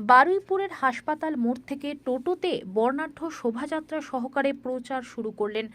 বারুইপুরের হাসপাতাল মোড় থেকে টোটোতে বর্ণাঢ্য শোভাযাত্রা সহকারে প্রচার শুরু করলেন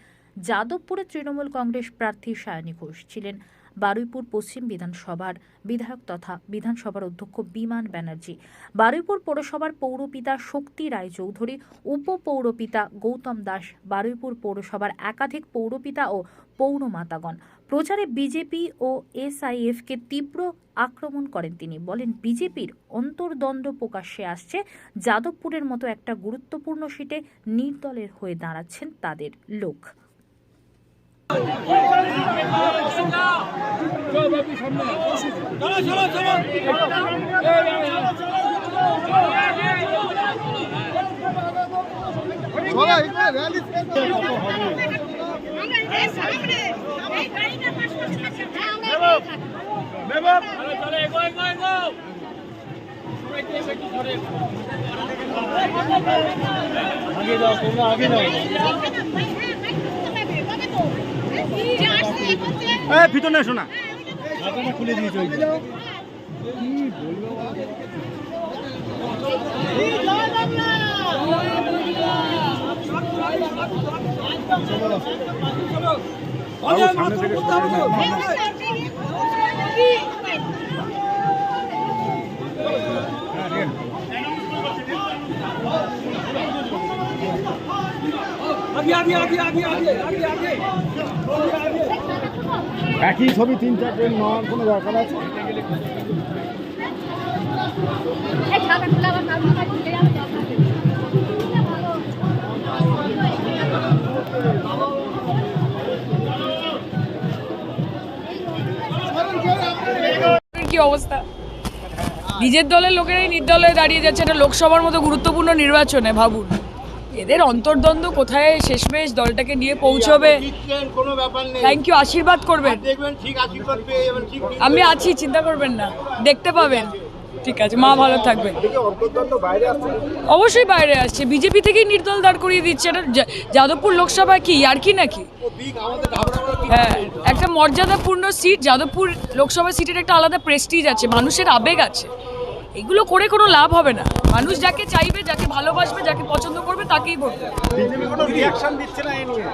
যাদবপুরের তৃণমূল কংগ্রেস প্রার্থী সায়নী ঘোষ। ছিলেন বারুইপুর পশ্চিম বিধানসভার বিধায়ক তথা বিধানসভার অধ্যক্ষ বিমান ব্যানার্জি, বারুইপুর পৌরসভার পৌরপিতা শক্তি রায়চৌধুরী, উপপৌরপিতা গৌতম দাস, বারুইপুর পৌরসভার একাধিক পৌরপিতা ও পৌরমাতাগণ। প্রচারে বিজেপি ও এসআইএফকে তীব্র আক্রমণ করেন তিনি। বলেন, বিজেপির অন্তর্দ্বন্দ্ব প্রকাশ্যে আসছে, যাদবপুরের মতো একটা গুরুত্বপূর্ণ সিটে নির্দলের হয়ে দাঁড়াচ্ছেন তাদের লোক। ভিতরে শোনা খুলে দিয়েছে। একই ছবি 3-4 জন নেওয়ার কোনো দরকার আছে? কি অবস্থা, নিজের দলের লোকেরাই নির্দলে দাঁড়িয়ে যাচ্ছে এটা লোকসভার মতো গুরুত্বপূর্ণ নির্বাচনে। ভাবুন এদের অন্তর্দ্বন্দ্ব কোথায় শেষমেশ দলটাকে নিয়ে পৌঁছবে। থ্যাংক ইউ, আশীর্বাদ করবেন। আমি আছি, চিন্তা করবেন না, দেখতে পাবেন। ঠিক আছে, মা ভালো থাকবেন। অবশ্যই বাইরে আসছে, বিজেপি থেকেই নির্দল দাঁড় করিয়ে দিচ্ছে। এটা যাদবপুর লোকসভা কি আর কি নাকি? হ্যাঁ, একটা মর্যাদাপূর্ণ সিট। যাদবপুর লোকসভা সিটের একটা আলাদা প্রেস্টিজ আছে, মানুষের আবেগ আছে। এগুলো করে কোনো লাভ হবে না। মানুষ যাকে চাইবে, যাকে ভালোবাসবে, যাকে পছন্দ করবে তাকেই ভোট দেবে।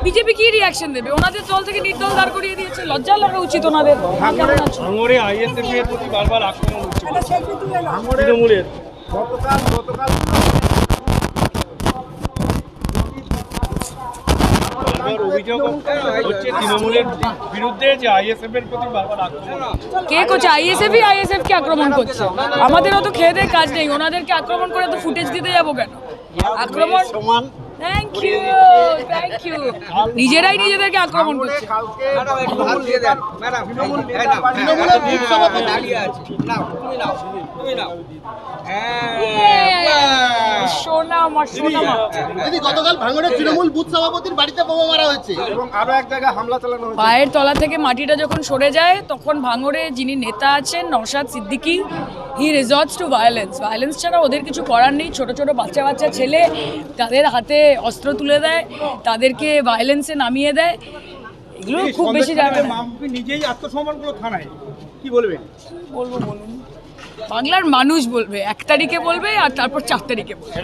বিজেপি কি রিয়াকশন দেবে? ওনাদের দল থেকে নির্দল দাঁড় করিয়ে দিয়েছে, লজ্জা লাগা উচিত ওনাদের। ভাঙড়ে আইএসএফ এর প্রতি বারবার আক্রমণ হচ্ছে তৃণমূলের। অভিযোগ হচ্ছে তৃণমূলের বিরুদ্ধে যে আইএসএফ এর প্রতি বারবার আক্রমণ। কে করছে? আইএসএফ কে আক্রমণ করছে? আমাদের অত খেয়ে দেয়ে কাজ নেই, ওনাদেরকে আক্রমণ করে তো ফুটেজ দিতে যাবো কেন? আক্রমণ, থ্যাংক ইউ। নিজেরাই নিজেদেরকে আক্রমণ করছে। গতকাল ভাঙড়ের তৃণমূল বুথ সভাপতির বাড়িতে বোমা মারা হয়েছে এবং আরো এক জায়গায় হামলা চালানো হয়েছে। পায়ের তলা থেকে মাটিটা যখন সরে যায় তখন ভাঙড়ে যিনি নেতা আছেন নওশাদ সিদ্দিকী, হি রিসর্টস টু ভায়োলেন্স ছাড়া ওদের কিছু করার নেই। ছোট ছোট বাচ্চা ছেলে, তাদের হাতে অস্ত্র তুলে দেয়, তাদেরকে ভায়োলেন্সে নামিয়ে দেয়। এগুলো খুব বেশি যাবে না। নিজেই আত্মসমর্পণ করলো থানায়, কি বলবেন? বলুন, বাংলার মানুষ বলবে, 1 তারিখে বলবে আর তারপর 4 তারিখে বলবে।